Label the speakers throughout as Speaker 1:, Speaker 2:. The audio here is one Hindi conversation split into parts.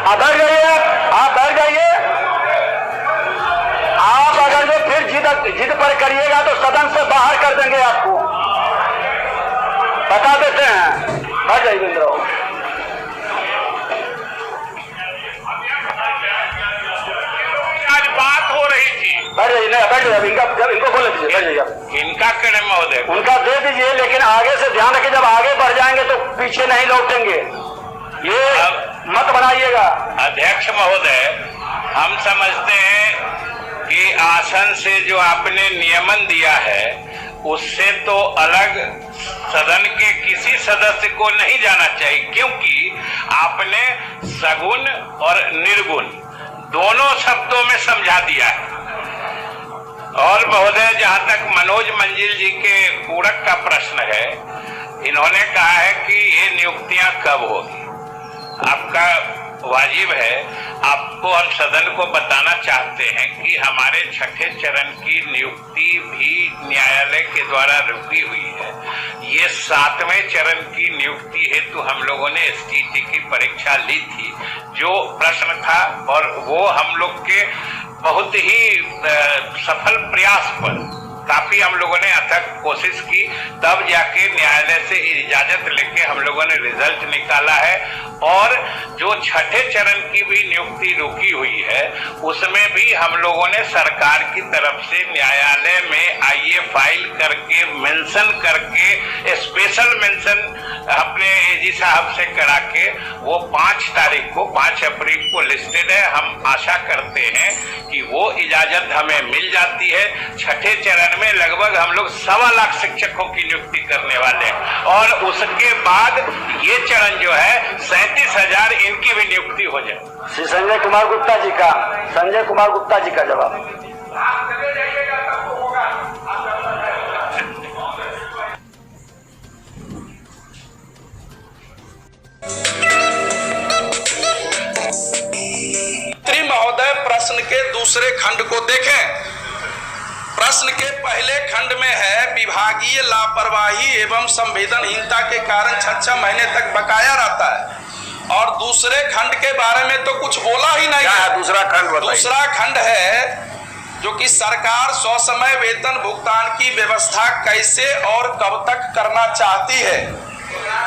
Speaker 1: आप बैठ जाइए, आप बैठ जाइए। आप अगर जो फिर जिद पर करिएगा तो सदन से बाहर कर देंगे, आपको बता देते हैं। बैठ जाइए बिंद्रो।
Speaker 2: आज बात हो रही थी,
Speaker 1: बैठ जाइए, नहीं बैठ जाइए, इनको बोले दीजिए, बैठ जाइए।
Speaker 2: इनका करें महोदय,
Speaker 1: उनका दे दीजिए, लेकिन आगे से ध्यान रखिए, जब आगे बढ़ जाएंगे तो पीछे नहीं लौटेंगे, ये मत बनाइएगा।
Speaker 2: अध्यक्ष महोदय, हम समझते हैं कि आसन से जो आपने नियमन दिया है उससे तो अलग सदन के किसी सदस्य को नहीं जाना चाहिए, क्योंकि आपने सगुण और निर्गुण दोनों शब्दों में समझा दिया है। और महोदय, जहां तक मनोज मंजिल जी के पूरक का प्रश्न है, इन्होंने कहा है कि ये नियुक्तियां कब होगी। आपका वाजिब है, आपको हम सदन को बताना चाहते हैं कि हमारे छठे चरण की नियुक्ति भी न्यायालय के द्वारा रुकी हुई है। ये 7वें चरण की नियुक्ति हेतु हम लोगों ने STT की परीक्षा ली थी, जो प्रश्न था, और वो हम लोग के बहुत ही सफल प्रयास पर काफी हम लोगों ने अथक कोशिश की, तब जाके न्यायालय से इजाजत लेके हम लोगों ने रिजल्ट निकाला है। और जो छठे चरण की भी नियुक्ति रुकी हुई है, उसमें भी हम लोगों ने सरकार की तरफ से न्यायालय में आइए फाइल करके मेंशन करके स्पेशल मेंशन अपने AG साहब से करा के वो 5 तारीख को 5 अप्रैल को लिस्टेड है। हम आशा करते हैं कि वो इजाजत हमें मिल जाती है। छठे चरण में लगभग हम लोग 1.25 लाख शिक्षकों की नियुक्ति करने वाले हैं, और उसके बाद ये चरण जो है 37,000 इनकी भी नियुक्ति हो जाए।
Speaker 1: श्री संजय कुमार गुप्ता जी का जवाब।
Speaker 3: महोदय, प्रश्न के दूसरे खंड को देखें। प्रश्न के पहले खंड में है विभागीय लापरवाही एवं संवेदनहीनता के कारण 6 महीने तक बकाया रहता है, और दूसरे खंड के बारे में तो कुछ बोला ही नहीं है।
Speaker 1: दूसरा खंड बताइए। दूसरा
Speaker 3: खंड है जो कि सरकार ससमय वेतन भुगतान की व्यवस्था कैसे और कब तक करना चाहती है।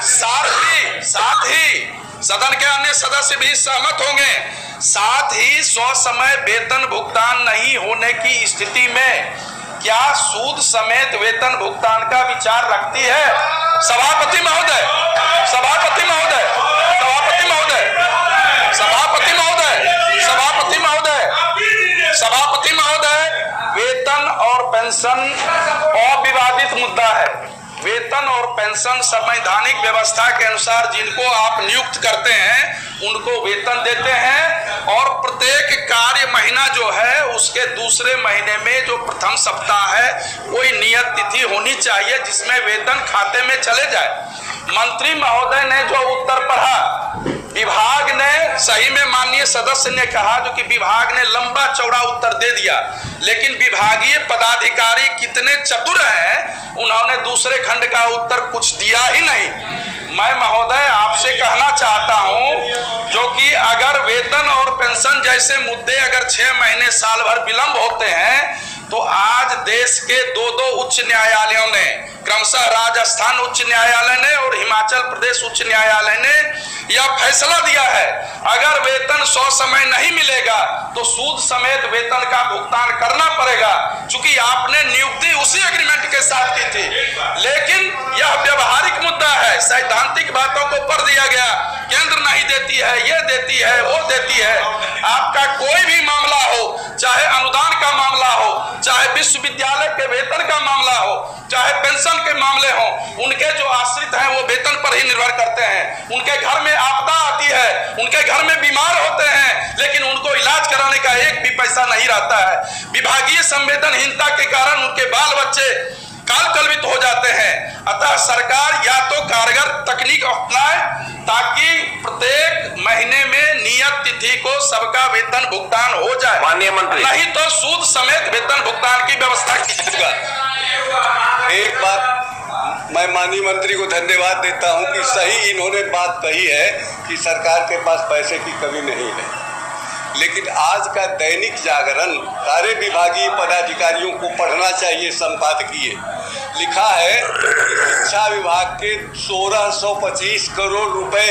Speaker 3: साथ ही सदन के अन्य सदस्य भी सहमत होंगे। साथ ही ससमय वेतन भुगतान नहीं होने की स्थिति में क्या सूद समेत वेतन भुगतान का विचार रखती है। सभापति महोदय, सभापति महोदय, सभापति महोदय, सभापति महोदय, सभापति महोदय, सभापति महोदय, वेतन और पेंशन अविवादित मुद्दा है। वेतन और पेंशन संवैधानिक व्यवस्था के अनुसार जिनको आप नियुक्त करते हैं उनको वेतन देते हैं, और प्रत्येक कार्य महीना जो है उसके दूसरे महीने में जो प्रथम सप्ताह है कोई नियत तिथि होनी चाहिए जिसमें वेतन खाते में चले जाए। मंत्री महोदय ने जो उत्तर पढ़ा, विभाग ने सही में माननीय सदस्य ने कहा जो कि विभाग ने लंबा चौड़ा उत्तर दे दिया, लेकिन विभागीय पदाधिकारी कितने चतुर हैं, उन्होंने दूसरे खंड का उत्तर कुछ दिया ही नहीं। मैं महोदय आपसे कहना चाहता हूं जो कि अगर वेतन और पेंशन जैसे मुद्दे अगर 6 महीने साल भर विलंब होते हैं तो आज देश के 2 उच्च न्यायालयों ने, क्रमशः राजस्थान उच्च न्यायालय ने और हिमाचल प्रदेश उच्च न्यायालय ने यह फैसला दिया है, अगर वेतन ससमय नहीं मिलेगा तो सूद समेत वेतन का भुगतान करना पड़ेगा। चूंकि आपने नियुक्ति उसी एग्रीमेंट के साथ की थी, लेकिन यह व्यवहारिक मुद्दा है, सैद्धांतिक बातों को पढ़ दिया गया, केंद्र नहीं देती है, ये देती है, वो देती है। आपका कोई भी मामला हो, चाहे अनुदान का मामला हो, चाहे विश्वविद्यालय के वेतन का मामला हो, चाहे पेंशन के मामले हो, उनके जो आश्रित हैं वो वेतन पर ही निर्भर करते हैं। उनके घर में आपदा आती है, उनके घर में बीमार होते हैं, लेकिन उनको इलाज कराने का एक भी पैसा नहीं रहता है। विभागीय संवेदनहीनता के कारण उनके बाल बच्चे कालकलवित हो जाते हैं। अतः सरकार या तो कारगर तकनीक अपनाए ताकि प्रत्येक महीने में नियत तिथि को सबका वेतन भुगतान हो जाए,
Speaker 1: माननीय मंत्री,
Speaker 3: नहीं तो सूद समेत वेतन भुगतान की व्यवस्था कीजिएगा। एक बात
Speaker 4: मैं माननीय मंत्री को धन्यवाद देता हूं कि सही इन्होंने बात कही है कि सरकार के पास पैसे की कमी नहीं है। लेकिन आज का दैनिक जागरण सारे विभागीय पदाधिकारियों को पढ़ना चाहिए। संपादकीय लिखा है कि शिक्षा विभाग के 1625 करोड़ रुपए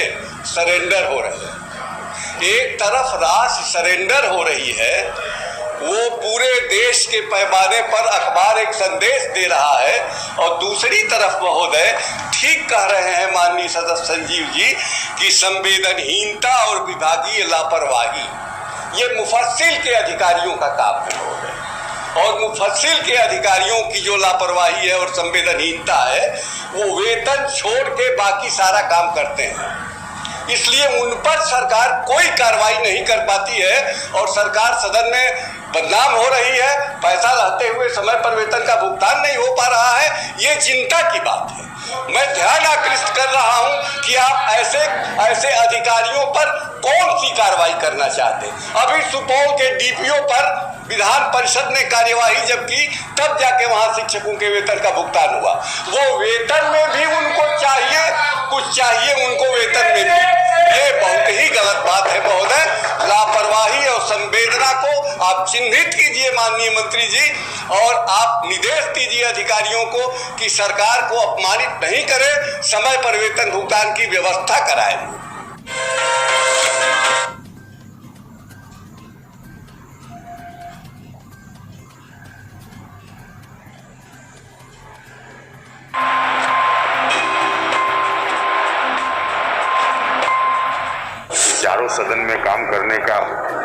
Speaker 4: सरेंडर हो रहे हैं। एक तरफ राशि सरेंडर हो रही है, वो पूरे देश के पैमाने पर अखबार एक संदेश दे रहा है, और दूसरी तरफ महोदय ठीक कह रहे हैं माननीय सदस्य संजीव जी कि संवेदनहीनता और विभागीय लापरवाही ये मुफस्सिल के अधिकारियों का काम है महोदय। और मुफस्सिल के अधिकारियों की जो लापरवाही है और संवेदनहीनता है, वो वेतन छोड़ के बाकी सारा काम करते हैं। इसलिए उन पर सरकार कोई कार्रवाई नहीं कर पाती है और सरकार सदन में बदनाम हो रही है। पैसा रहते हुए समय पर वेतन का भुगतान नहीं हो पा रहा है, ये चिंता की बात है। मैं ध्यान आकृष्ट कर रहा हूं कि आप ऐसे अधिकारियों पर कौन सी कार्रवाई करना चाहते हैं। अभी सुपौल के डीपीओ पर विधान परिषद ने कार्यवाही जब की, तब जाके वहां शिक्षकों के वेतन का भुगतान हुआ। वो वेतन में भी उनको चाहिए, कुछ चाहिए उनको वेतन में भी। ये बहुत ही गलत बात है महोदय। लापरवाही और संवेदना को आप चिन्हित कीजिए माननीय मंत्री जी, और आप निर्देश दीजिए अधिकारियों को कि सरकार को अपमानित नहीं करे, समय पर वेतन भुगतान की व्यवस्था कराए।
Speaker 5: चारों सदन में काम करने का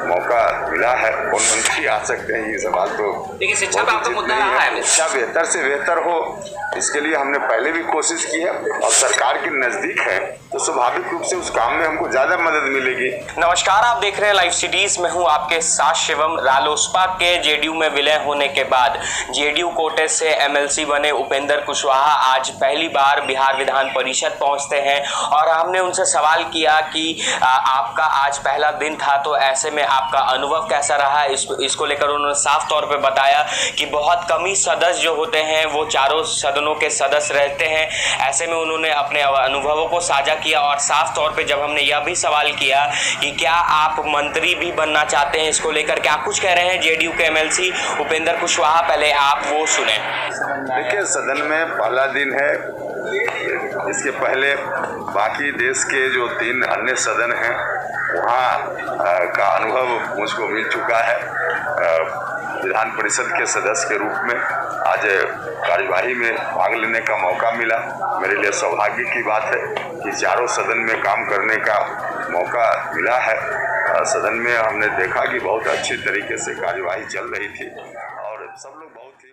Speaker 5: मौका मिला है। कौन मंत्री आ सकते हैं, ये सवाल तो
Speaker 6: देखिए शिक्षा पे आपका मुद्दा रहा है।
Speaker 5: शिक्षा बेहतर से बेहतर हो, इसके लिए हमने पहले भी कोशिश की है, और सरकार के नजदीक है तो स्वाभाविक रूप से उस काम में हमको ज्यादा मदद मिलेगी।
Speaker 6: नमस्कार, आप देख रहे हैं लाइव सिटीज। मैं हूं आपके साथ शिवम। रालोसपा के जेडीयू में विलय होने के बाद जेडीयू कोटे से एमएलसी बने उपेंद्र कुशवाहा आज पहली बार बिहार विधान परिषद पहुंचते हैं, और हमने उनसे सवाल किया कि आपका आज पहला दिन था, तो ऐसे में आपका अनुभव कैसा रहा। इसको लेकर उन्होंने साफ तौर पे बताया कि बहुत कम ही सदस्य जो होते हैं वो चारों सदनों के सदस्य रहते हैं। ऐसे में उन्होंने अपने अनुभवों को साझा किया, और साफ तौर पे जब हमने यह भी सवाल किया कि क्या आप मंत्री भी बनना चाहते हैं, इसको लेकर क्या कुछ कह रहे हैं जेडीयू के एमएलसी उपेंद्र कुशवाहा, पहले आप वो सुने।
Speaker 5: देखिए, सदन में पहला दिन है। इसके पहले बाकी देश के जो 3 अन्य सदन हैं वहाँ का अनुभव मुझको मिल चुका है। विधान परिषद के सदस्य के रूप में आज कार्यवाही में भाग लेने का मौका मिला। मेरे लिए सौभाग्य की बात है कि चारों सदन में काम करने का मौका मिला है। सदन में हमने देखा कि बहुत अच्छी तरीके से कार्यवाही चल रही थी, और सब लोग बहुत